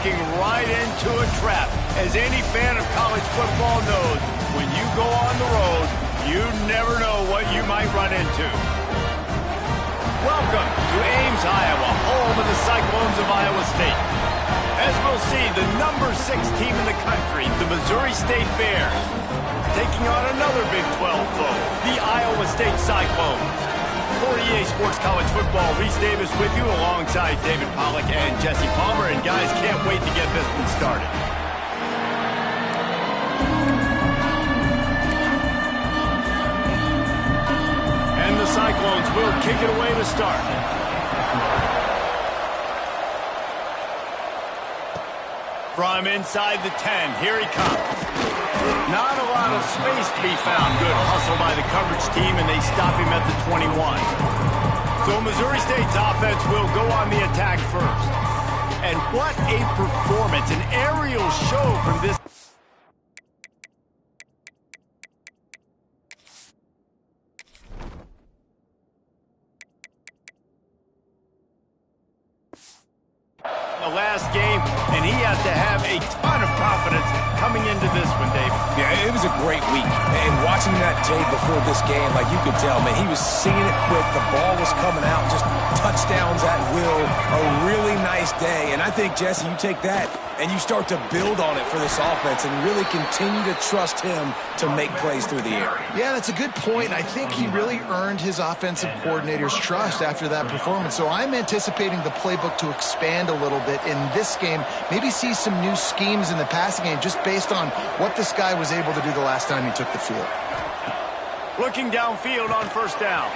walking right into a trap. As any fan of college football knows, when you go on the road, you never know what you might run into. Welcome to Ames, Iowa, home of the Cyclones of Iowa State. As we'll see, the number 6 team in the country, the Missouri State Bears, taking on another Big 12 foe, the Iowa State Cyclones. For EA Sports College Football, Reese Davis with you alongside David Pollack and Jesse Palmer. And guys, can't wait to get this one started. And the Cyclones will kick it away to start. From inside the 10, here he comes. Not a lot of space to be found. Good hustle by the coverage team, and they stop him at the 21. So Missouri State's offense will go on the attack first. And what a performance, an aerial show from this. The last game, and he has to have a ton of confidence coming into this one, Dave. Yeah, it was a great week. And watching that tape before this game, like you could tell, man, he was seeing it quick. The ball was coming out, just touchdowns at will. A really nice day. And I think, Jesse, you take that and you start to build on it for this offense and really continue to trust him to make plays through the air. Yeah, that's a good point. I think he really earned his offensive coordinator's trust after that performance. So I'm anticipating the playbook to expand a little bit in this game. Maybe see some new schemes in the passing game just based on what this guy was able to do the last time he took the field. Looking downfield on first down.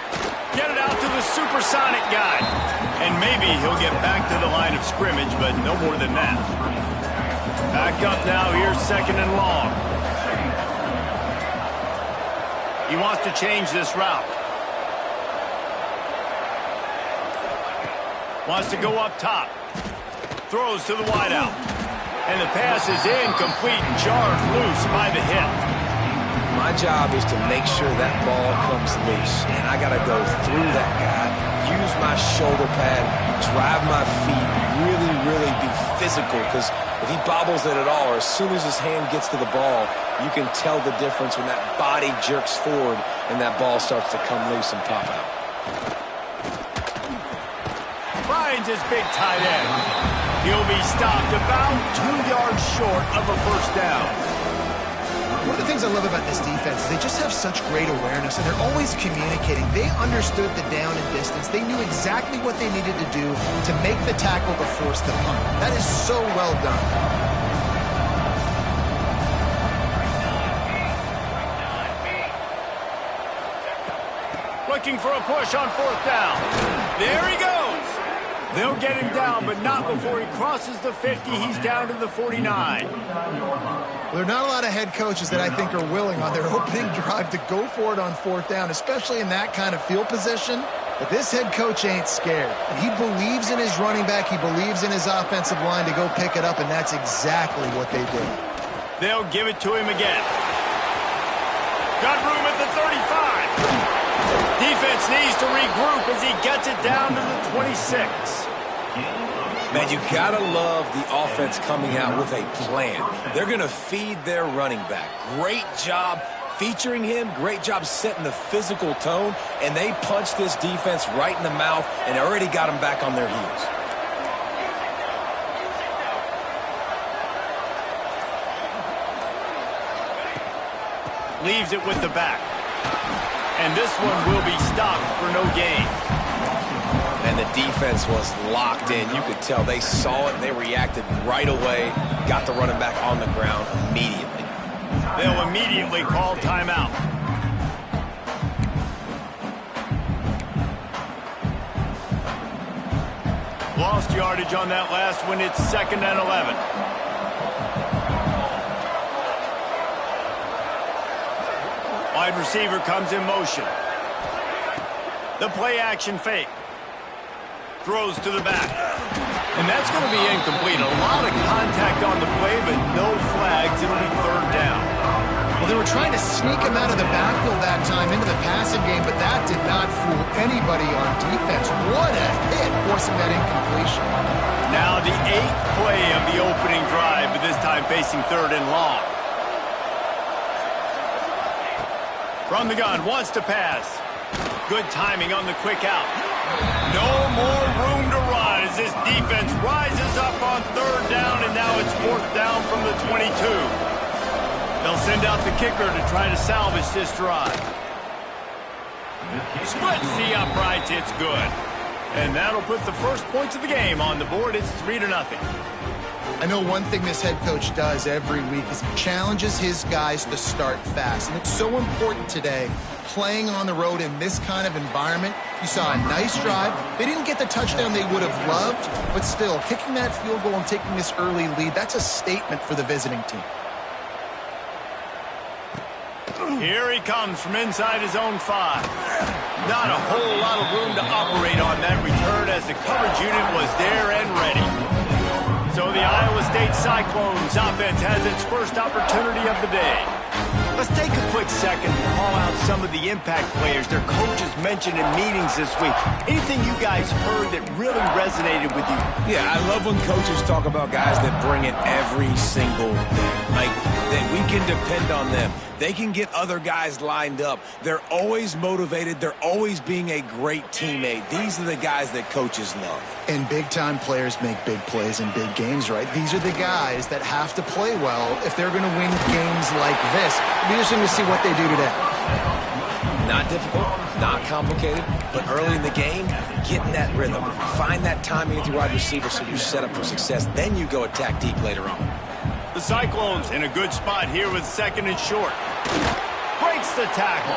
Get it out to the supersonic guy. And maybe he'll get back to the line of scrimmage, but no more than that. Back up now, here's second and long. He wants to change this route. Wants to go up top. Throws to the wideout. And the pass is incomplete, jarred loose by the hip. My job is to make sure that ball comes loose, and I got to go through that guy, use my shoulder pad, drive my feet, really be physical, because if he bobbles it at all, or as soon as his hand gets to the ball, you can tell the difference when that body jerks forward and that ball starts to come loose and pop out. Finds his big tight end. He'll be stopped about 2 yards short of a first down. One of the things I love about this defense is they just have such great awareness, and they're always communicating. They understood the down and distance. They knew exactly what they needed to do to make the tackle to force the punt. That is so well done. Looking for a push on fourth down. There he goes. They'll get him down, but not before he crosses the 50. He's down to the 49. Well, there are not a lot of head coaches that I think are willing on their opening drive to go for it on fourth down, especially in that kind of field position. But this head coach ain't scared. And he believes in his running back. He believes in his offensive line to go pick it up, and that's exactly what they did. They'll give it to him again. Got room at the 35. Defense needs to regroup as he gets it down to the 26. Man, you gotta love the offense coming out with a plan. They're gonna feed their running back. Great job featuring him, great job setting the physical tone, and they punched this defense right in the mouth and already got them back on their heels. Leaves it with the back. And this one will be stopped for no gain. And the defense was locked in. You could tell they saw it. They reacted right away. Got the running back on the ground immediately. They'll immediately call timeout. Lost yardage on that last one. It's 2nd and 11. Wide receiver comes in motion. The play action fake. Throws to the back. And that's going to be incomplete. A lot of contact on the play, but no flags. It'll be 3rd down. Well, they were trying to sneak him out of the backfield that time into the passing game, but that did not fool anybody on defense. What a hit, forcing that incompletion. Now the 8th play of the opening drive, but this time facing 3rd and long. From the gun, wants to pass. Good timing on the quick out. No more room to run as this defense rises up on 3rd down, and now it's 4th down from the 22. They'll send out the kicker to try to salvage this drive. Splits the uprights, it's good. And that'll put the first points of the game on the board. It's 3-0. I know one thing this head coach does every week is he challenges his guys to start fast. And it's so important today, playing on the road in this kind of environment. You saw a nice drive. They didn't get the touchdown they would have loved, but still, kicking that field goal and taking this early lead, that's a statement for the visiting team. Here he comes from inside his own 5. Not a whole lot of room to operate on that return as the coverage unit was there and ready. So the Iowa State Cyclones offense has its first opportunity of the day. Let's take a quick second to call out some of the impact players their coaches mentioned in meetings this week. Anything you guys heard that really resonated with you? Yeah, I love when coaches talk about guys that bring it every single day. Like, that we can depend on them. They can get other guys lined up. They're always motivated. They're always being a great teammate. These are the guys that coaches love. And big-time players make big plays in big games, right? These are the guys that have to play well if they're going to win games like this. It'll be interesting to see what they do today. Not difficult, not complicated, but early in the game, get in that rhythm. Find that timing at the wide receiver so you're set up for success. Then you go attack deep later on. The Cyclones in a good spot here with 2nd and short. Breaks the tackle.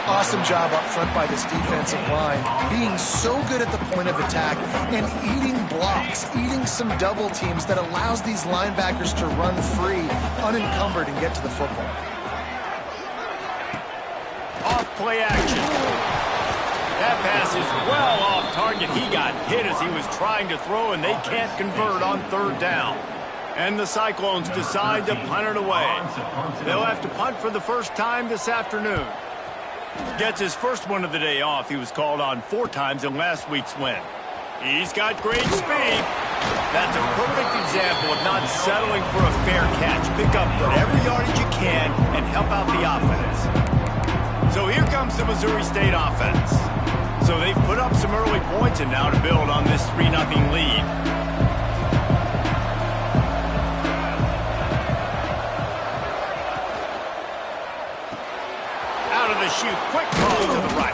Awesome job up front by this defensive line, being so good at the point of attack and eating blocks, eating some double teams that allows these linebackers to run free, unencumbered, and get to the football. Off play action. That pass is well off target. He got hit as he was trying to throw, and they can't convert on 3rd down. And the Cyclones decide to punt it away. They'll have to punt for the first time this afternoon. Gets his first one of the day off. He was called on 4 times in last week's win. He's got great speed. That's a perfect example of not settling for a fair catch. Pick up whatever yardage you can and help out the offense. So here comes the Missouri State offense. So they've put up some early points and now to build on this 3-0 lead. Shoot, quick ball to the right.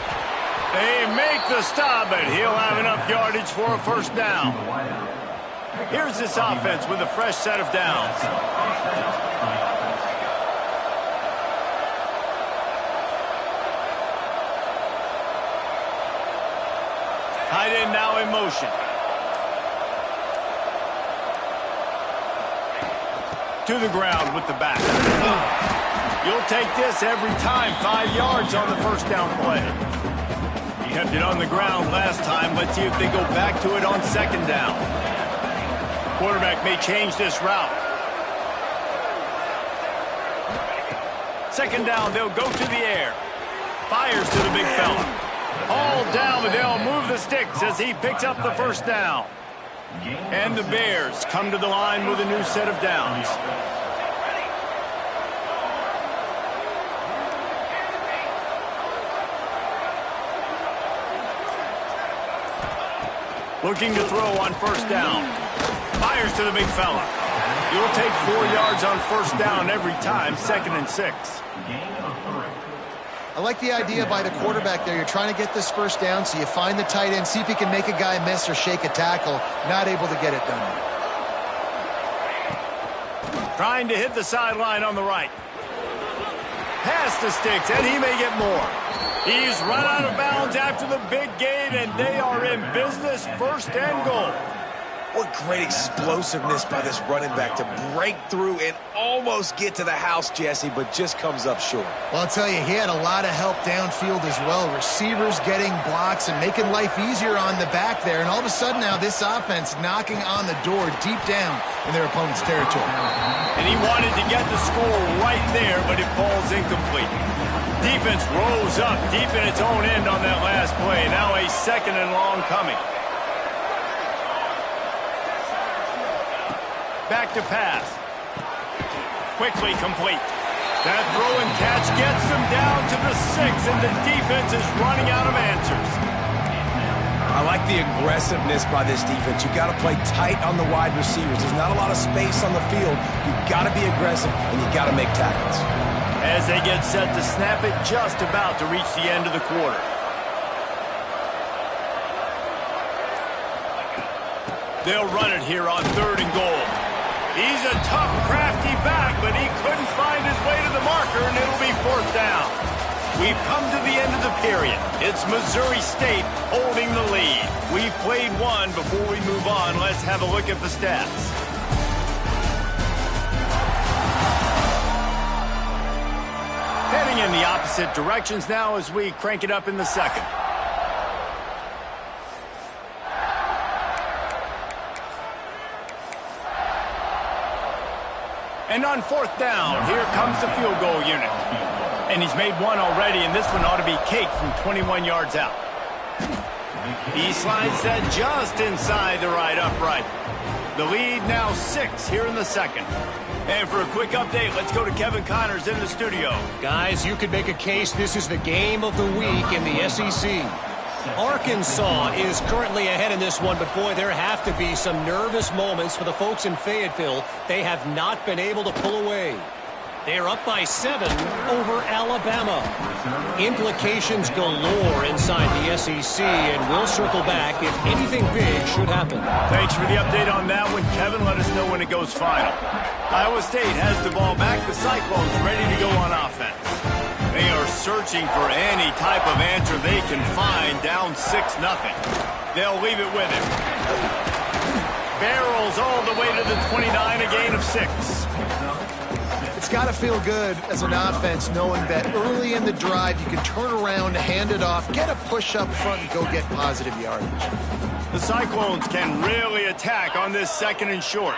They make the stop, but he'll have enough yardage for a 1st down. Here's this offense with a fresh set of downs. Tight end now in motion. To the ground with the back. You'll take this every time. 5 yards on the 1st down play. Kept it on the ground last time. Let's see if they go back to it on 2nd down. Quarterback may change this route. 2nd down, they'll go to the air. Fires to the big fella. All down, but they'll move the sticks as he picks up the 1st down. And the Bears come to the line with a new set of downs. Looking to throw on 1st down. Fires to the big fella. You'll take 4 yards on 1st down every time, 2nd and 6. I like the idea by the quarterback there. You're trying to get this 1st down, so you find the tight end, see if he can make a guy miss or shake a tackle. Not able to get it done. Trying to hit the sideline on the right. Past the sticks, and he may get more. He's run out of bounds after the big gain, and they are in business, 1st and goal. What great explosiveness by this running back to break through and almost get to the house, Jesse, but just comes up short. Well, I'll tell you, he had a lot of help downfield as well. Receivers getting blocks and making life easier on the back there. And all of a sudden now this offense knocking on the door deep down in their opponent's territory. And he wanted to get the score right there, but it falls incomplete. Defense rose up deep in its own end on that last play. Now a 2nd and long coming. Back to pass. Quickly complete. That throw and catch gets them down to the 6, and the defense is running out of answers. I like the aggressiveness by this defense. You got to play tight on the wide receivers. There's not a lot of space on the field. You got to be aggressive, and you got to make tackles. As they get set to snap it, just about to reach the end of the quarter. They'll run it here on 3rd and goal. He's a tough, crafty back, but he couldn't find his way to the marker, and it'll be 4th down. We've come to the end of the period. It's Missouri State holding the lead. We've played one. Before we move on, let's have a look at the stats. Heading in the opposite directions now as we crank it up in the second. And on 4th down, here comes the field goal unit. And he's made one already, and this one ought to be cake from 21 yards out. He slides that just inside the right upright. The lead now 6 here in the second. And for a quick update, let's go to Kevin Connors in the studio. Guys, you could make a case this is the game of the week in the SEC. Arkansas is currently ahead in this one, but boy, there have to be some nervous moments for the folks in Fayetteville. They have not been able to pull away. They're up by 7 over Alabama. Implications galore inside the SEC, and we'll circle back if anything big should happen. Thanks for the update on that one, Kevin. Let us know when it goes final. Iowa State has the ball back. The Cyclones ready to go on offense. They are searching for any type of answer they can find, down 6-0. They'll leave it with him. Barrels all the way to the 29, a gain of 6. It's got to feel good as an offense knowing that early in the drive you can turn around, hand it off, get a push up front, and go get positive yardage. The Cyclones can really attack on this 2nd and short.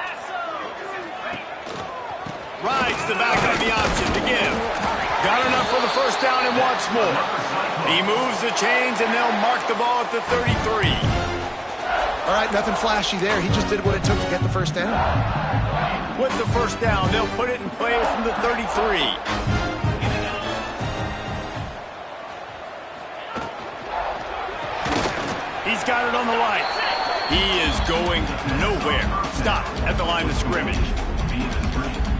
Rides the back on the option to give. Got enough for the 1st down and wants more. He moves the chains, and they'll mark the ball at the 33. All right, nothing flashy there. He just did what it took to get the 1st down. With the 1st down, they'll put it in play from the 33. He's got it on the line. He is going nowhere. Stop at the line of scrimmage.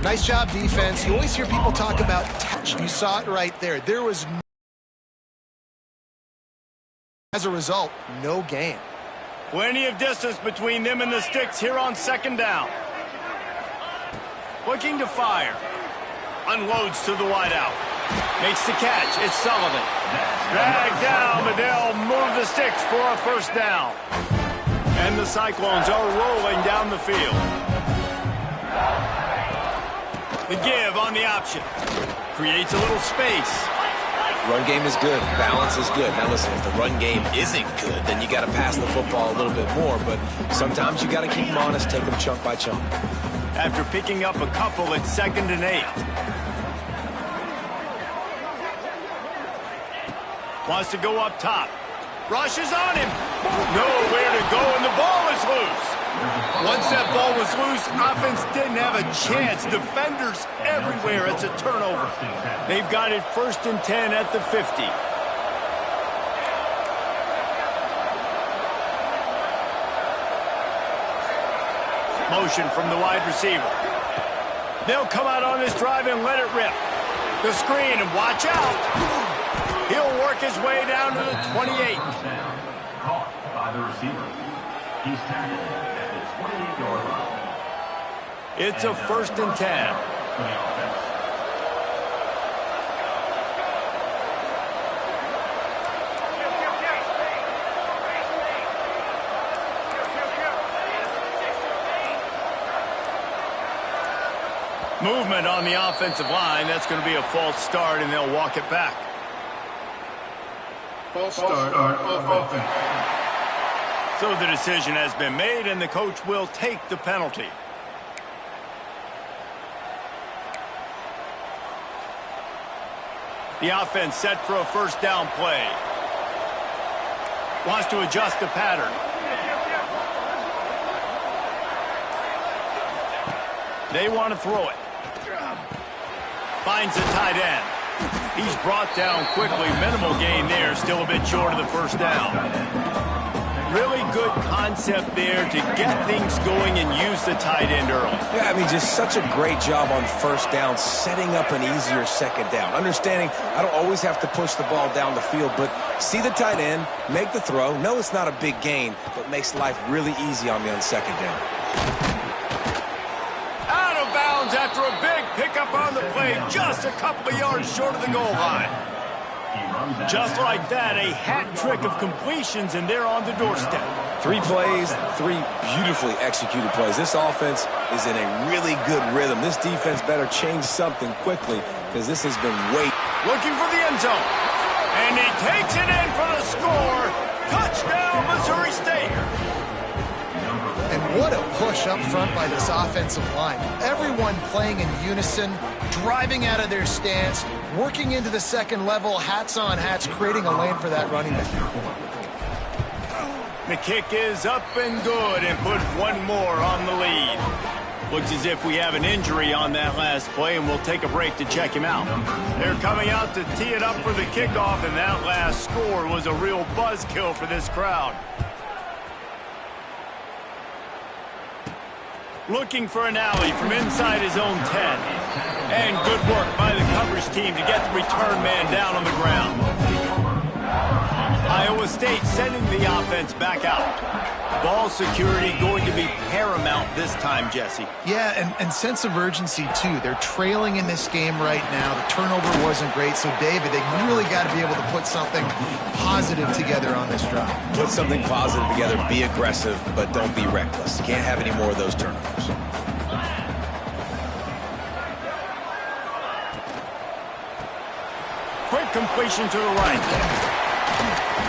Nice job, defense. You always hear people talk about touch. You saw it right there. There was no... As a result, no gain. Plenty of distance between them and the sticks here on 2nd down. Looking to fire. Unloads to the wideout. Makes the catch. It's Sullivan. Dragged down, but they'll move the sticks for a 1st down. And the Cyclones are rolling down the field. The give on the option. Creates a little space. Run game is good. Balance is good. Now listen, if the run game isn't good, then you got to pass the football a little bit more. But sometimes you got to keep them honest, take them chunk by chunk. After picking up a couple, it's 2nd and 8. Wants to go up top. Rushes on him. Nowhere to go, and the ball is loose. Once that ball was loose, offense didn't have a chance. Defenders everywhere. It's a turnover. They've got it 1st and 10 at the 50. Motion from the wide receiver. They'll come out on this drive and let it rip. The screen, and watch out. He'll work his way down to the 28. Caught by the receiver. He's tackled at the 28-yard line. It's a 1st and 10. For the offense. Movement on the offensive line. That's going to be a false start, and they'll walk it back. False start offense. So the decision has been made, and the coach will take the penalty. The offense set for a 1st down play. Wants to adjust the pattern. They want to throw it. Finds the tight end. He's brought down quickly. Minimal gain there. Still a bit short of the first down. Really good concept there to get things going and use the tight end early. Yeah, I mean, just such a great job on first down, setting up an easier second down. Understanding I don't always have to push the ball down the field, but see the tight end, make the throw. No, it's not a big gain, but makes life really easy on me on second down. Out of bounds after a big pickup on the play, just a couple of yards short of the goal line. Just like that, a hat trick of completions, and they're on the doorstep. 3 plays, 3 beautifully executed plays. This offense is in a really good rhythm. This defense better change something quickly because this has been Looking for the end zone. And he takes it in for the score. Touchdown, Missouri State. And what a push up front by this offensive line. Everyone playing in unison, driving out of their stance, working into the second level, hats on hats, creating a lane for that running back. The kick is up and good and put one more on the lead. Looks as if we have an injury on that last play, and we'll take a break to check him out. They're coming out to tee it up for the kickoff, and that last score was a real buzzkill for this crowd. Looking for an alley from inside his own 10. And good work by the coverage team to get the return man down on the ground. Iowa State sending the offense back out. Ball security going to be paramount this time, Jesse. Yeah, and sense of urgency, too. They're trailing in this game right now. The turnover wasn't great, so, David, they really got to be able to put something positive together on this drive. Put something positive together, be aggressive, but don't be reckless. Can't have any more of those turnovers. Quick completion to the right.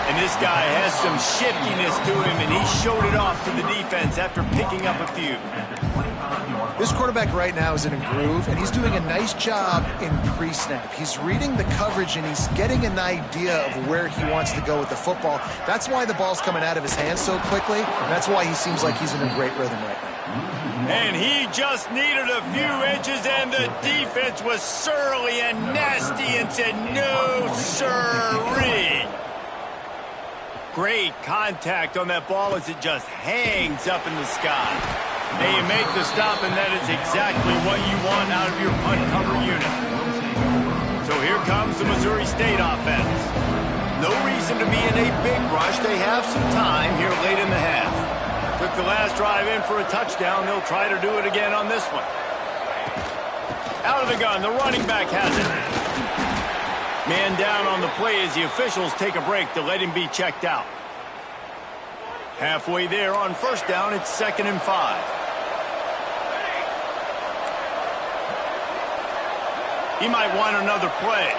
And this guy has some shiftiness to him, and he showed it off to the defense after picking up a few. This quarterback right now is in a groove, and he's doing a nice job in pre-snap. He's reading the coverage, and he's getting an idea of where he wants to go with the football. That's why the ball's coming out of his hands so quickly, and that's why he seems like he's in a great rhythm right now. And he just needed a few inches, and the defense was surly and nasty and said, "No, sirree." Great contact on that ball as it just hangs up in the sky. And you make the stop, and that is exactly what you want out of your punt cover unit. So here comes the Missouri State offense. No reason to be in a big rush. They have some time here late in the half. Took the last drive in for a touchdown. They'll try to do it again on this one. Out of the gun, the running back has it. Man down on the play as the officials take a break to let him be checked out. Halfway there on first down, it's 2nd and 5. He might want another play.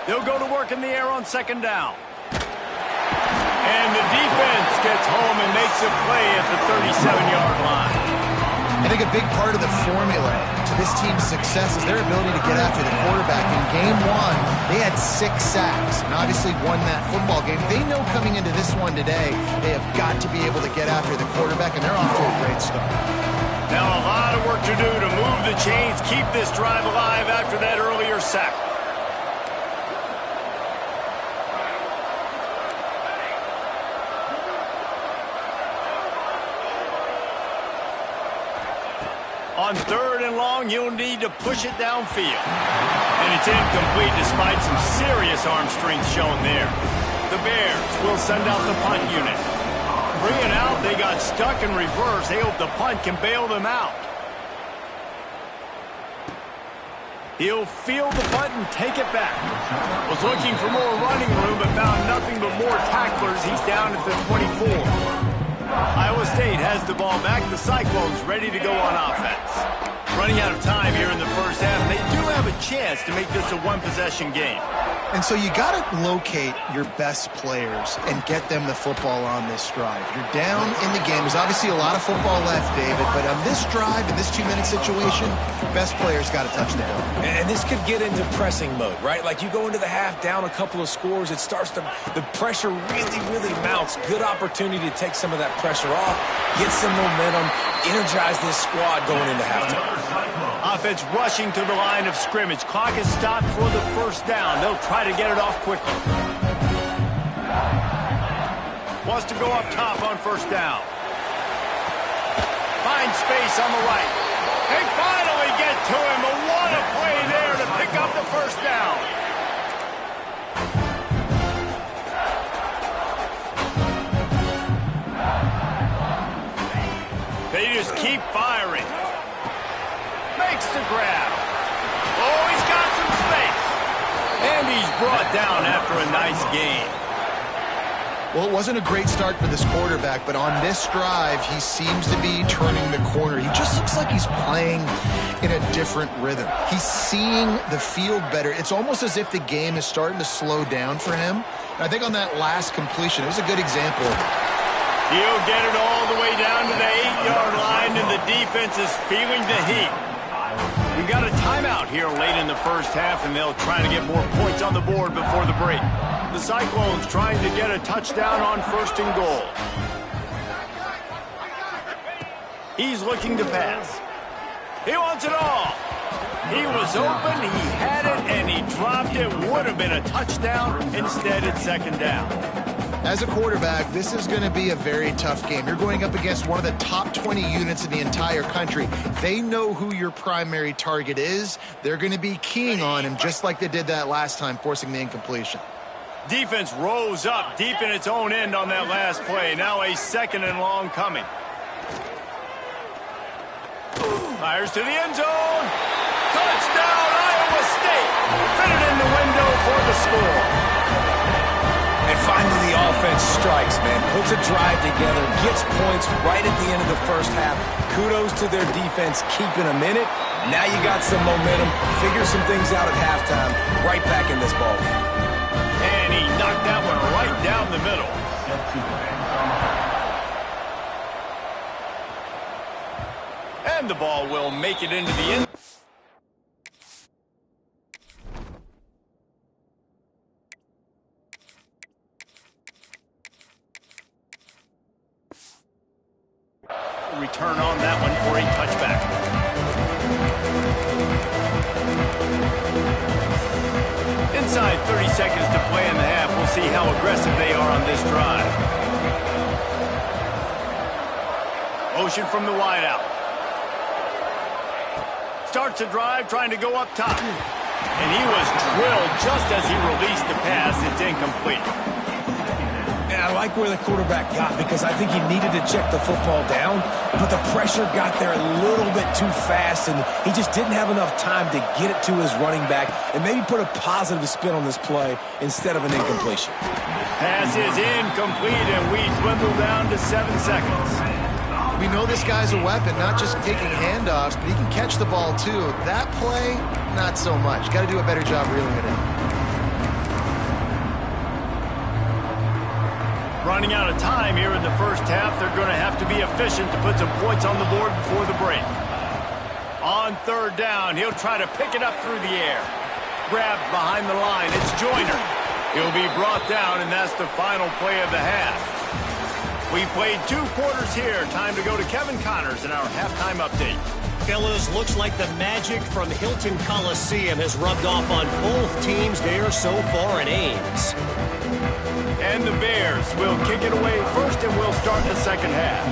They'll go to work in the air on 2nd down. And the defense gets home and makes a play at the 37-yard line. I think a big part of the formula to this team's success is their ability to get after the quarterback. In game 1, they had 6 sacks and obviously won that football game. They know coming into this one today, they have got to be able to get after the quarterback, and they're off to a great start. Now a lot of work to do to move the chains, keep this drive alive after that earlier sack. On 3rd and long, you'll need to push it downfield. And it's incomplete despite some serious arm strength shown there. The Bears will send out the punt unit. Bringing out, they got stuck in reverse. They hope the punt can bail them out. He'll field the punt and take it back. Was looking for more running room, but found nothing but more tacklers. He's down at the 24. Iowa State has the ball back. The Cyclones ready to go on offense. Running out of time here in the first half. They do have a chance to make this a one-possession game. And so you got to locate your best players and get them the football on this drive. You're down in the game. There's obviously a lot of football left, David, but on this drive, in this 2-minute situation, best players got a touchdown. And this could get into pressing mode, right? Like you go into the half down a couple of scores, it starts to, the pressure really mounts. Good opportunity to take some of that pressure off, get some momentum, energize this squad going into halftime. Offense rushing to the line of scrimmage. Clock is stopped for the first down. They'll try to get it off quickly. Wants to go up top on first down. Finds space on the right. They finally get to him. But what a play there to pick up the first down. They just keep firing. Makes the grab. Oh, he's got some space. And he's brought down after a nice game. Well, it wasn't a great start for this quarterback, but on this drive, he seems to be turning the corner. He just looks like he's playing in a different rhythm. He's seeing the field better. It's almost as if the game is starting to slow down for him. And I think on that last completion, it was a good example. He'll get it all the way down to the 8-yard line, and the defense is feeling the heat. We've got a timeout here late in the first half, and they'll try to get more points on the board before the break. The Cyclones trying to get a touchdown on first and goal. He's looking to pass. He wants it all. He was open, he had it, and he dropped it. Would have been a touchdown. Instead, it's second down. As a quarterback, this is going to be a very tough game. You're going up against one of the top 20 units in the entire country. They know who your primary target is. They're going to be keying on him just like they did that last time, forcing the incompletion. Defense rose up deep in its own end on that last play. Now a second and long coming. Fires to the end zone. Touchdown, Iowa State. Fitted in the window for the score. And finally the offense strikes, man. Puts a drive together, gets points right at the end of the first half. Kudos to their defense keeping them in it. Now you got some momentum. Figure some things out at halftime. Right back in this ball game. And he knocked that one right down the middle. And the ball will make it into the end. Return on that one for a touchback. Inside 30 seconds to play in the half. We'll see how aggressive they are on this drive. Motion from the wideout. Starts a drive trying to go up top. And he was drilled just as he released the pass. It's incomplete. And I like where the quarterback got because I think he needed to check the football down, but the pressure got there a little bit too fast, and he just didn't have enough time to get it to his running back and maybe put a positive spin on this play instead of an incompletion. Pass is incomplete, and we dwindle down to 7 seconds. We know this guy's a weapon, not just taking handoffs, but he can catch the ball too. That play, not so much. Got to do a better job reeling it in. Running out of time here in the first half. They're going to have to be efficient to put some points on the board before the break. On third down, he'll try to pick it up through the air. Grabbed behind the line. It's Joyner. He'll be brought down, and that's the final play of the half. We played 2 quarters here. Time to go to Kevin Connors in our halftime update. Fellas, looks like the magic from Hilton Coliseum has rubbed off on both teams there so far in Ames. And the Bears will kick it away first, and we'll start the second half.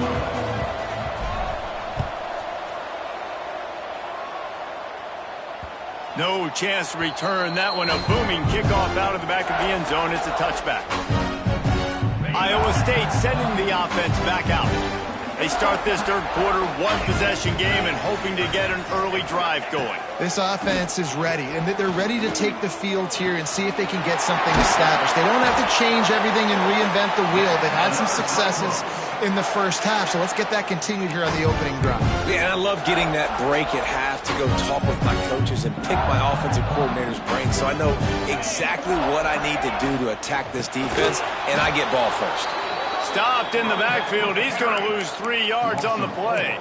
No chance to return that one. A booming kickoff out of the back of the end zone. It's a touchback. Iowa State sending the offense back out. They start this third quarter one-possession game and hoping to get an early drive going. This offense is ready, and they're ready to take the field here and see if they can get something established. They don't have to change everything and reinvent the wheel. They've had some successes in the first half, so let's get that continued here on the opening drive. Yeah, and I love getting that break at half to go talk with my coaches and pick my offensive coordinator's brain so I know exactly what I need to do to attack this defense, and I get ball first. Stopped in the backfield. He's going to lose 3 yards on the play.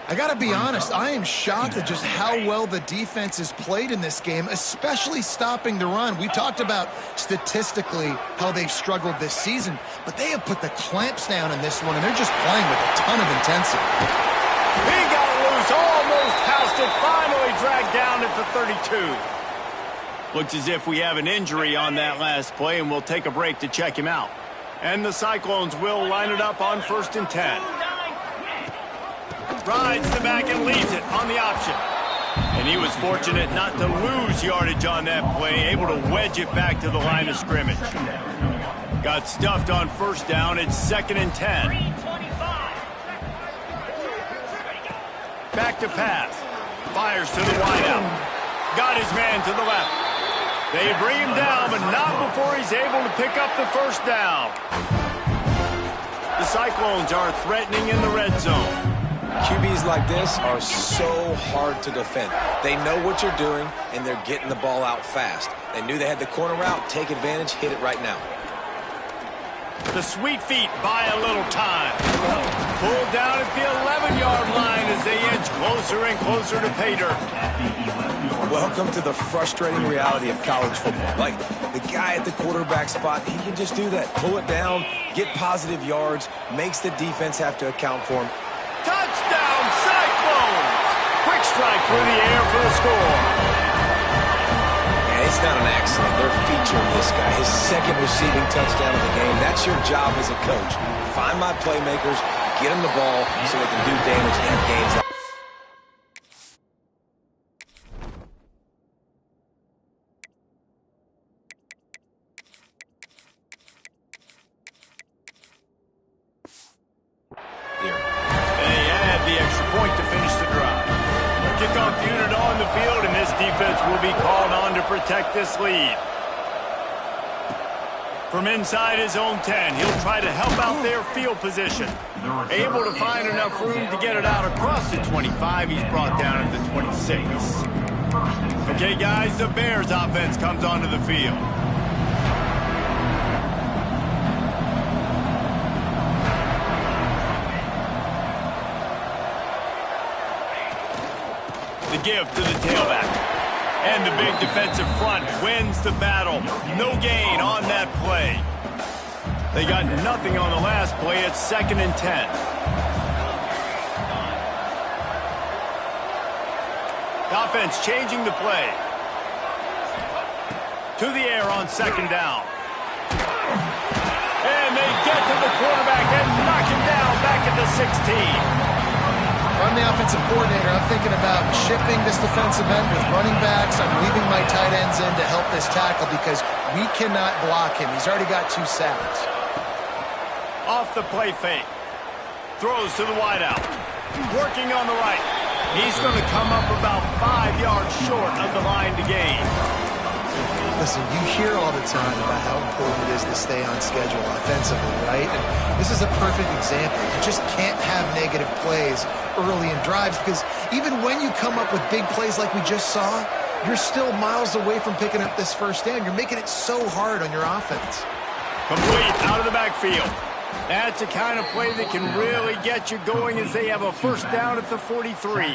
I got to be honest, I am shocked at just how well the defense has played in this game, especially stopping the run. We talked about statistically how they've struggled this season, but they have put the clamps down in this one, and they're just playing with a ton of intensity. He got loose, almost housed it, finally dragged down at the 32. Looks as if we have an injury on that last play, and we'll take a break to check him out. And the Cyclones will line it up on 1st and 10. Rides the back and leaves it on the option. And he was fortunate not to lose yardage on that play, able to wedge it back to the line of scrimmage. Got stuffed on 1st down. It's 2nd and 10. Back to pass. Fires to the wideout. Got his man to the left. They bring him down, but not before he's able to pick up the 1st down. The Cyclones are threatening in the red zone. QBs like this are so hard to defend. They know what you're doing, and they're getting the ball out fast. They knew they had the corner route. Take advantage. Hit it right now. The sweet feet buy a little time. Pulled down at the 11-yard line as they inch closer and closer to pay dirt. Welcome to the frustrating reality of college football. Like, the guy at the quarterback spot, he can just do that. Pull it down, get positive yards, makes the defense have to account for him. Touchdown, Cyclones! Quick strike through the air for the score. Yeah, it's not an accident. They're featuring this guy. His 2nd receiving touchdown of the game. That's your job as a coach. Find my playmakers, get them the ball so they can do damage in games. Protect this lead. From inside his own 10, he'll try to help out their field position. Able to find enough room to get it out across the 25. He's brought down at the 26. Okay, guys, the Bears offense comes onto the field. The give to the tailback. And the big defensive front wins the battle. No gain on that play. They got nothing on the last play. It's 2nd and 10. The offense changing the play. To the air on 2nd down. And they get to the quarterback and knock him down back at the 16. I'm the offensive coordinator. I'm thinking about shifting this defensive end with running backs. I'm leaving my tight ends in to help this tackle because we cannot block him. He's already got 2 sacks. Off the play fake. Throws to the wideout. Working on the right. He's going to come up about 5 yards short of the line to gain. Listen, you hear all the time about how important it is to stay on schedule offensively, right? And this is a perfect example. You just can't have negative plays early in drives because even when you come up with big plays like we just saw, you're still miles away from picking up this 1st down. You're making it so hard on your offense. Complete out of the backfield. That's the kind of play that can really get you going as they have a 1st down at the 43.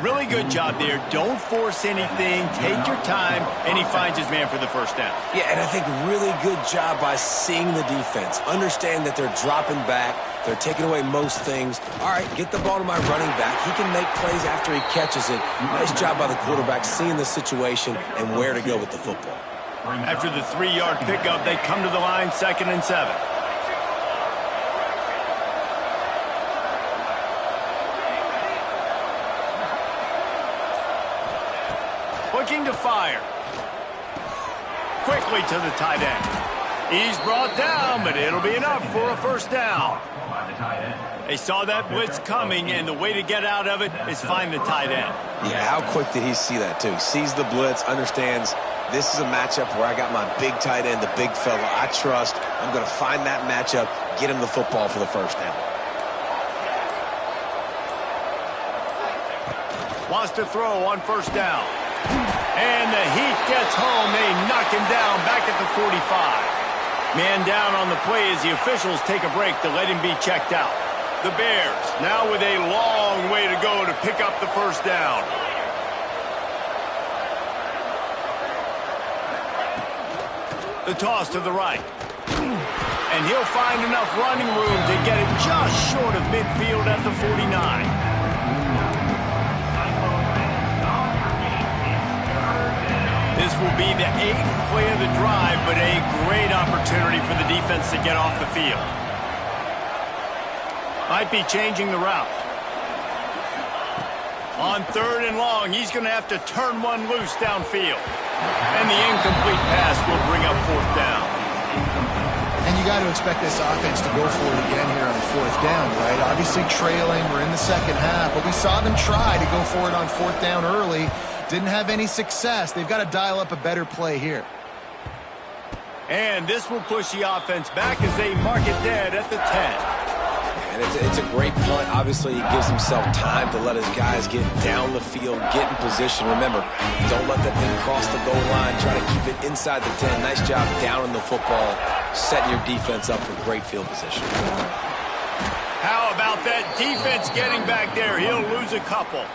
Really good job there. Don't force anything. Take your time, and he finds his man for the 1st down. Yeah, and I think really good job by seeing the defense. Understand that they're dropping back. They're taking away most things. All right, get the ball to my running back. He can make plays after he catches it. Nice job by the quarterback seeing the situation and where to go with the football. After the 3-yard pickup, they come to the line 2nd and 7. Looking to fire. Quickly to the tight end. He's brought down, but it'll be enough for a first down. By the tight end. They saw that blitz coming, and the way to get out of it is find the tight end. Yeah, how quick did he see that, too? He sees the blitz, understands this is a matchup where I got my big tight end, the big fella I trust. I'm going to find that matchup, get him the football for the first down. Wants to throw on first down. And the heat gets home. They knock him down back at the 45. Man down on the play as the officials take a break to let him be checked out. The Bears now with a long way to go to pick up the first down. The toss to the right. And he'll find enough running room to get it just short of midfield at the 49. This will be the 8th play of the drive, but a great opportunity for the defense to get off the field. Might be changing the route. On 3rd and long, he's going to have to turn one loose downfield. And the incomplete pass will bring up 4th down. And you got to expect this offense to go for it again here on 4th down, right? Obviously trailing, we're in the second half, but we saw them try to go for it on 4th down early. Didn't have any success. They've got to dial up a better play here. And this will push the offense back as they mark it dead at the 10. And it's a great punt. Obviously, he gives himself time to let his guys get down the field, get in position. Remember, don't let that thing cross the goal line. Try to keep it inside the 10. Nice job down in the football, setting your defense up for great field position. How about that defense getting back there? He'll lose a couple.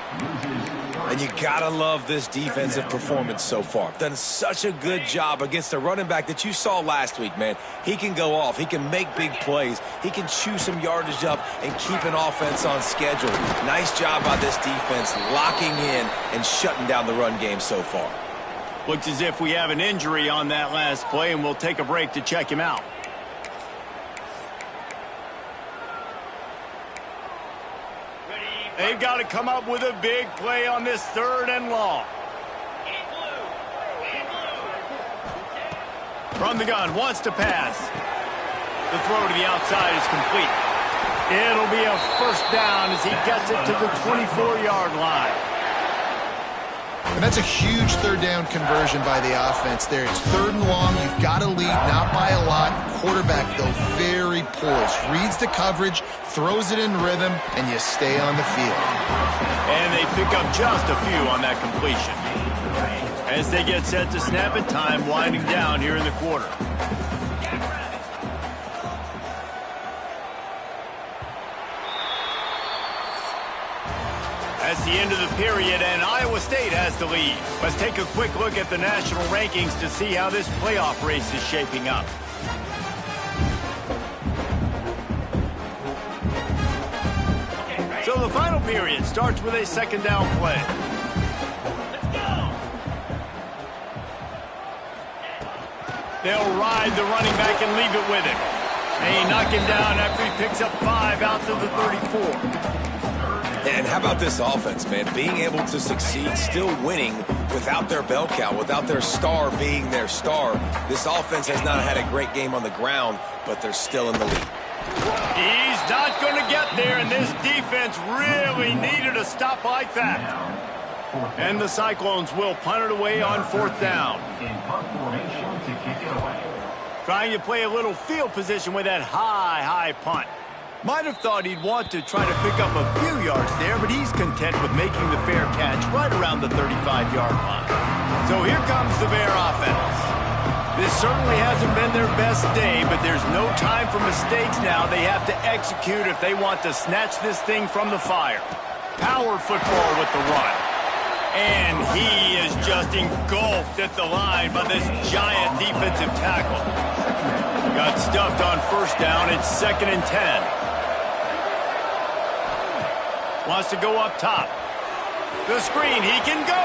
And you gotta love this defensive performance so far. Done such a good job against the running back that you saw last week, man. He can go off. He can make big plays. He can chew some yardage up and keep an offense on schedule. Nice job by this defense locking in and shutting down the run game so far. Looks as if we have an injury on that last play, and we'll take a break to check him out. They've got to come up with a big play on this 3rd and long. From the gun, wants to pass. The throw to the outside is complete. It'll be a first down as he gets it to the 24-yard line. And that's a huge 3rd down conversion by the offense there. It's 3rd and long. You've got to lead, not by a lot. Quarterback, though, very poised. Reads the coverage, throws it in rhythm, and you stay on the field. And they pick up just a few on that completion. As they get set to snap it, time winding down here in the quarter. That's the end of the period, and Iowa State has the lead. Let's take a quick look at the national rankings to see how this playoff race is shaping up. So the final period starts with a 2nd down play. They'll ride the running back and leave it with him. They knock him down after he picks up 5 out to the 34. And how about this offense, man? Being able to succeed, still winning without their bell cow, without their star being their star. This offense has not had a great game on the ground, but they're still in the lead. He's not going to get there, and this defense really needed a stop like that. And the Cyclones will punt it away on 4th down. In punt formation to kick it away. Trying to play a little field position with that high punt. Might have thought he'd want to try to pick up a few yards there, but he's content with making the fair catch right around the 35-yard line. So here comes the Bear offense. This certainly hasn't been their best day, but there's no time for mistakes now. They have to execute if they want to snatch this thing from the fire. Power football with the run. And he is just engulfed at the line by this giant defensive tackle. Got stuffed on 1st down. It's 2nd and 10. Wants to go up top. The screen, he can go.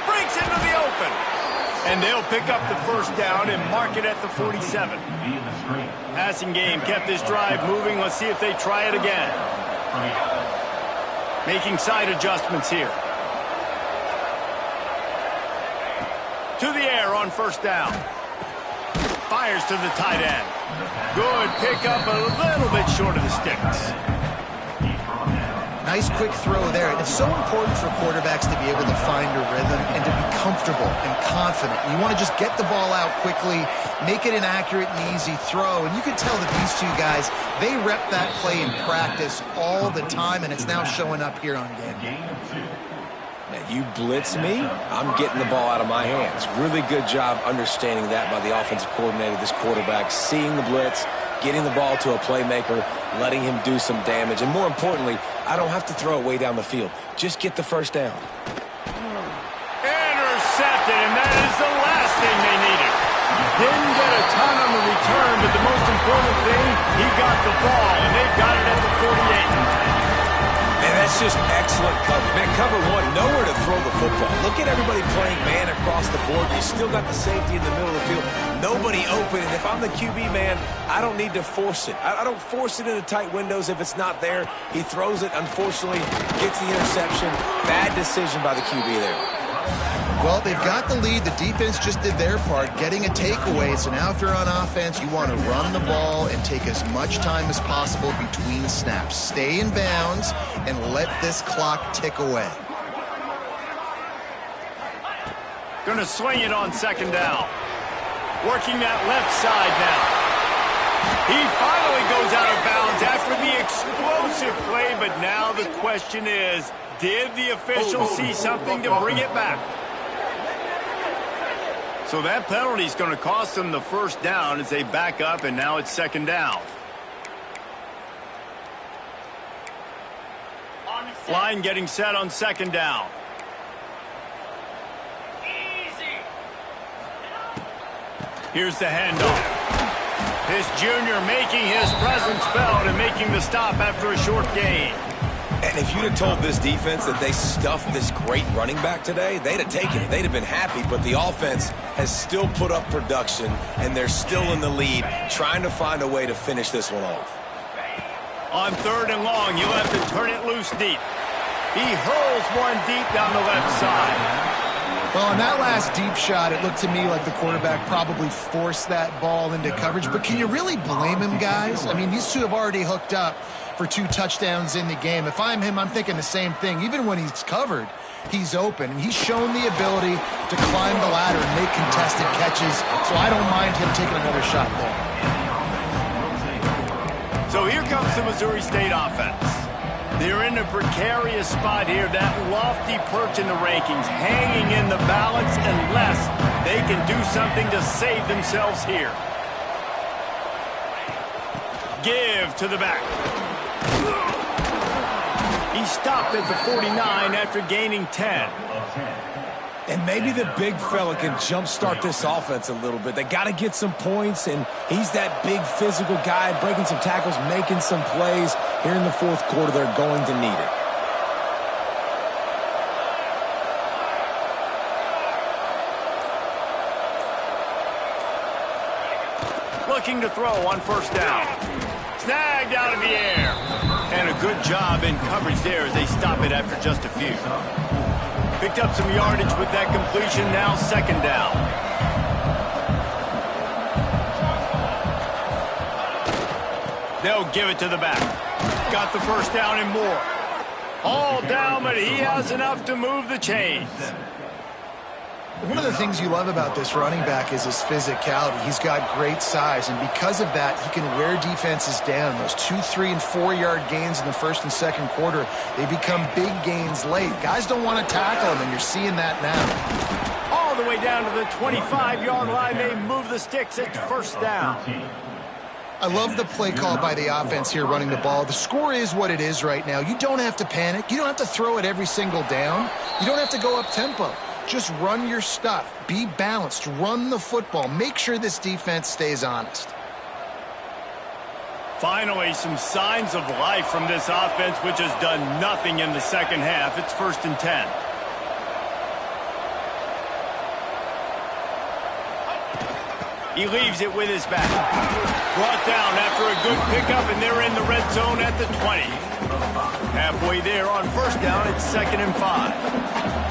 Breaks into the open. And they'll pick up the 1st down and mark it at the 47. Passing game kept this drive moving. Let's see if they try it again. Making side adjustments here. To the air on 1st down. fires to the tight end. Good pickup, a little bit short of the sticks. Nice quick throw there. It's so important for quarterbacks to be able to find a rhythm and to be comfortable and confident. You want to just get the ball out quickly, make it an accurate and easy throw. And you can tell that these two guys, they rep that play in practice all the time, and it's now showing up here on game day. Now, you blitz me, I'm getting the ball out of my hands. Really good job understanding that by the offensive coordinator, this quarterback, seeing the blitz, getting the ball to a playmaker, letting him do some damage. And more importantly, I don't have to throw it way down the field. Just get the first down. Intercepted, and that is the last thing they needed. Didn't get a ton on the return, but the most important thing, he got the ball, and they've got it at the 48. Man, that's just excellent coverage. Man, cover one, nowhere to throw the football. Look at everybody playing man across the board. You still got the safety in the middle of the field. Nobody open, and if I'm the QB, man, I don't need to force it. I don't force it into tight windows if it's not there. He throws it, unfortunately, gets the interception. Bad decision by the QB there. Well, they've got the lead. The defense just did their part, getting a takeaway. So now if you're on offense, you want to run the ball and take as much time as possible between snaps. Stay in bounds and let this clock tick away. Going to swing it on second down. Working that left side now. He finally goes out of bounds after the explosive play, but now the question is, did the official see something to bring it back? So that penalty is going to cost them the first down as they back up, and now it's second down. Line getting set on second down. Here's the handoff. This junior making his presence felt and making the stop after a short gain. And if you'd have told this defense that they stuffed this great running back today, they'd have taken it. They'd have been happy, but the offense has still put up production, and they're still in the lead, trying to find a way to finish this one off. On third and long, you'll have to turn it loose deep. He hurls one deep down the left side. Well, on that last deep shot, it looked to me like the quarterback probably forced that ball into coverage. But can you really blame him, guys? I mean, these two have already hooked up for 2 touchdowns in the game. If I'm him, I'm thinking the same thing. Even when he's covered, he's open. And he's shown the ability to climb the ladder and make contested catches. So I don't mind him taking another shot there. So here comes the Missouri State offense. They're in a precarious spot here, that lofty perch in the rankings, hanging in the balance unless they can do something to save themselves here. Give to the back. He stopped at the 49 after gaining 10. And maybe the big fella can jumpstart this offense a little bit. They got to get some points, and he's that big physical guy, breaking some tackles, making some plays. Here in the fourth quarter, they're going to need it. Looking to throw on first down. Snagged out of the air. And a good job in coverage there as they stop it after just a few. Picked up some yardage with that completion, now second down. They'll give it to the back. Got the first down and more. All down, but he has enough to move the chains. One of the things you love about this running back is his physicality. He's got great size, and because of that, he can wear defenses down. Those 2, 3, and 4-yard gains in the first and second quarter, they become big gains late. Guys don't want to tackle him, and you're seeing that now. All the way down to the 25-yard line, they move the sticks at first down. I love the play call by the offense here running the ball. The score is what it is right now. You don't have to panic. You don't have to throw it every single down. You don't have to go up tempo. Just run your stuff. Be balanced. Run the football. Make sure this defense stays honest. Finally, some signs of life from this offense, which has done nothing in the second half. It's 1st and 10. He leaves it with his back. Brought down after a good pickup, and they're in the red zone at the 20. Halfway there on first down, it's 2nd and 5.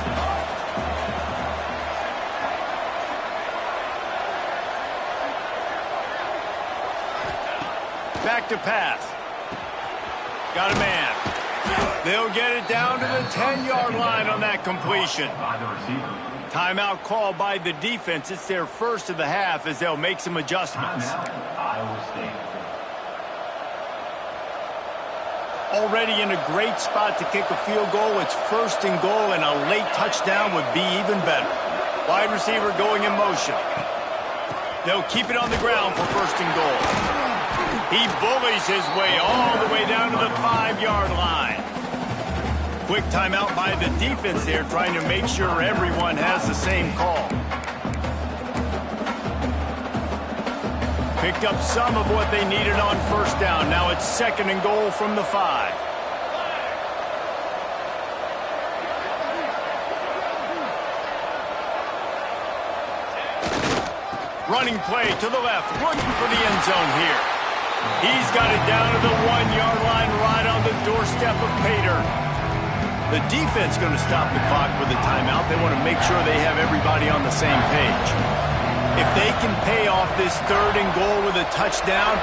Back to pass. Got a man. They'll get it down to the 10-yard line on that completion. By the receiver. Timeout called by the defense. It's their first of the half as they'll make some adjustments. Timeout, Iowa State. Already in a great spot to kick a field goal. It's 1st and goal, and a late touchdown would be even better. Wide receiver going in motion. They'll keep it on the ground for 1st and goal. He bullies his way all the way down to the 5-yard line. Quick timeout by the defense there, trying to make sure everyone has the same call. Picked up some of what they needed on 1st down. Now it's 2nd and goal from the 5. Running play to the left, looking for the end zone here. He's got it down to the 1-yard line right on the doorstep of Pater. The defense going to stop the clock with a timeout. They want to make sure they have everybody on the same page. If they can pay off this 3rd and goal with a touchdown,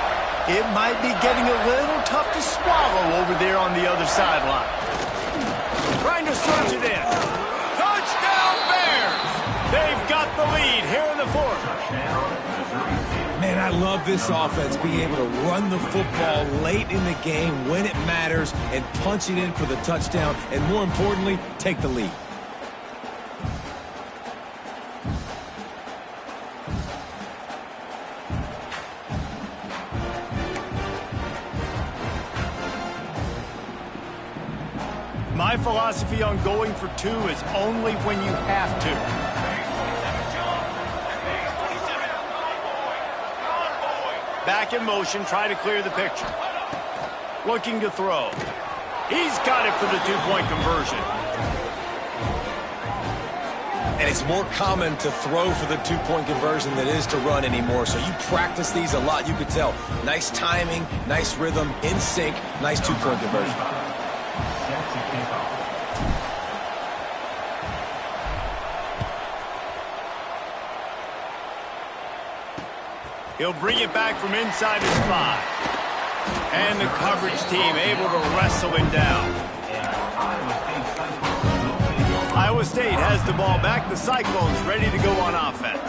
it might be getting a little tough to swallow over there on the other sideline. Trying to surge it in. Touchdown Bears! They've got the lead here in the 4th. Man, I love this offense being able to run the football late in the game when it matters and punch it in for the touchdown and, more importantly, take the lead. My philosophy on going for 2 is only when you have to. Back in motion, try to clear the picture. Looking to throw. He's got it for the 2-point conversion. And it's more common to throw for the 2-point conversion than it is to run anymore. So you practice these a lot. You could tell. Nice timing, nice rhythm, in sync, nice 2-point conversion. Set to kick off. He'll bring it back from inside his 5. And the coverage team able to wrestle him down. Iowa State has the ball back. The Cyclones ready to go on offense.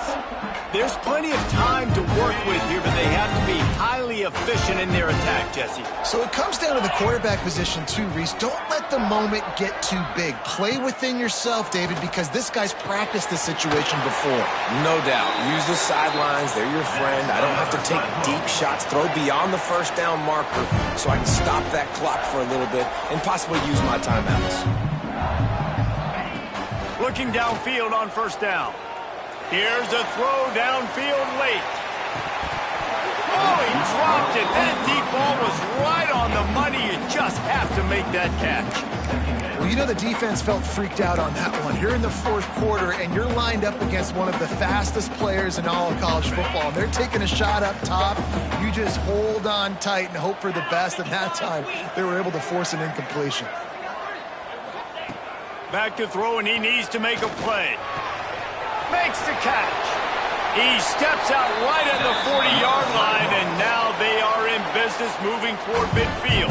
There's plenty of time to work with here, but they have to be highly efficient in their attack, Jesse. So it comes down to the quarterback position too, Reese. Don't let the moment get too big. Play within yourself, David, because this guy's practiced this situation before. No doubt. Use the sidelines. They're your friend. I don't have to take deep shots. Throw beyond the 1st down marker so I can stop that clock for a little bit and possibly use my timeouts. Looking downfield on 1st down. Here's a throw downfield late. Oh, he dropped it. That deep ball was right on the money. You just have to make that catch. Well, you know the defense felt freaked out on that one. You're in the 4th quarter, and you're lined up against one of the fastest players in all of college football. And they're taking a shot up top. You just hold on tight and hope for the best. And that time, they were able to force an incompletion. Back to throw, and he needs to make a play. Makes the catch. He steps out right at the 40-yard line, and now they are in business moving toward midfield.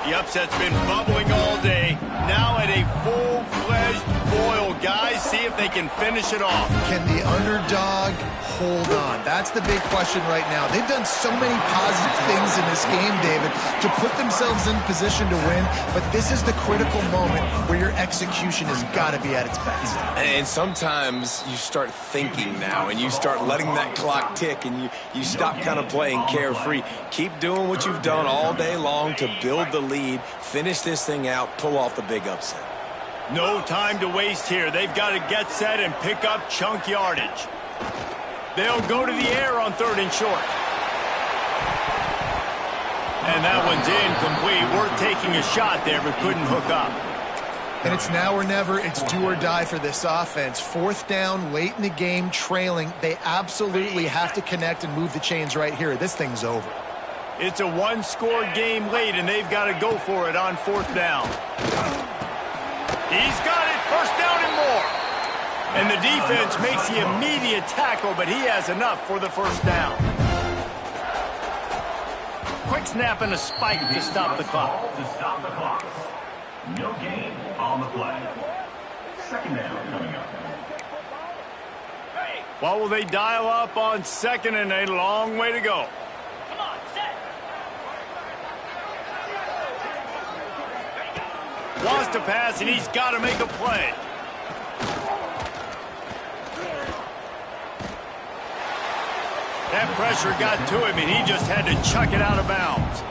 The upset's been bubbling all day. Now at a full-fledged boil. Guys, see if they can finish it off. Can the underdog hold on? That's the big question right now. They've done so many positive things in this game, David, to put themselves in position to win, but this is the critical moment where your execution has got to be at its best. And sometimes you start thinking now, and you start letting that clock tick, and you stop kind of playing carefree. Keep doing what you've done all day long to build the lead, finish this thing out, pull off the big upset. No time to waste here. They've got to get set and pick up chunk yardage. They'll go to the air on 3rd and short. And that one's incomplete. Worth taking a shot there, but couldn't hook up. And it's now or never. It's do or die for this offense. 4th down, late in the game, trailing. They absolutely have to connect and move the chains right here. This thing's over. It's a one-score game late, and they've got to go for it on 4th down. He's got it. 1st down and more. And the defense makes the immediate tackle, but he has enough for the 1st down. quick snap and a spike to stop the clock. To stop the clock. No gain on the play. Second down coming up. What will they dial up on second and a long way to go? Come on, set. Wants to pass, and he's got to make a play. That pressure got to him, and he just had to chuck it out of bounds.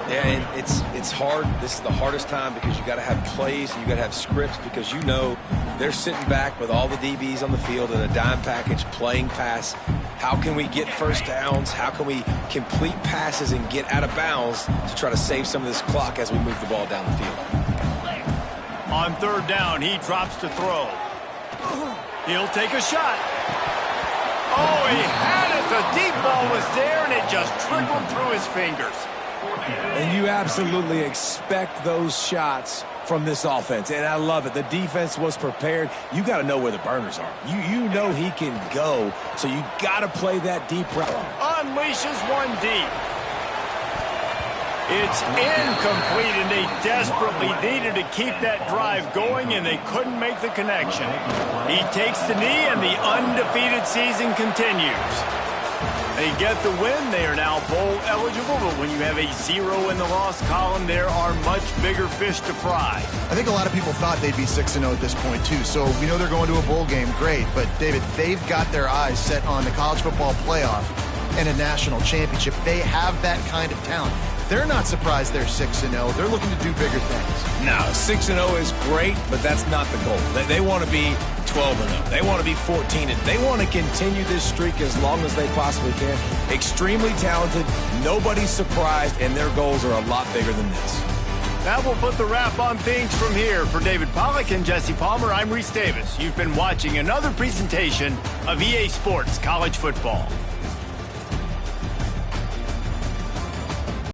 Yeah, and it's hard. This is the hardest time because you got to have plays and you got to have scripts because you know they're sitting back with all the DBs on the field in a dime package playing pass. How can we get first downs? How can we complete passes and get out of bounds to try to save some of this clock as we move the ball down the field? On third down, he drops to throw. He'll take a shot. Oh, he had it. The deep ball was there, and it just trickled through his fingers. And you absolutely expect those shots from this offense, and I love it. The defense was prepared. You got to know where the burners are. You know he can go, so you got to play that deep route. Unleashes one deep. It's incomplete, and they desperately needed to keep that drive going, and they couldn't make the connection. He takes the knee, and the undefeated season continues. They get the win. They are now bowl eligible, but when you have a 0 in the loss column, there are much bigger fish to fry. I think a lot of people thought they'd be 6-0 at this point, too. So we know they're going to a bowl game. Great. But, David, they've got their eyes set on the college football playoff and a national championship. They have that kind of talent. They're not surprised they're 6-0. They're looking to do bigger things. No, 6-0 is great, but that's not the goal. They want to be 12-0. They want to be 14-0. They want to continue this streak as long as they possibly can. Extremely talented. Nobody's surprised, and their goals are a lot bigger than this. That will put the wrap on things from here. For David Pollack and Jesse Palmer, I'm Reese Davis. You've been watching another presentation of EA Sports College Football.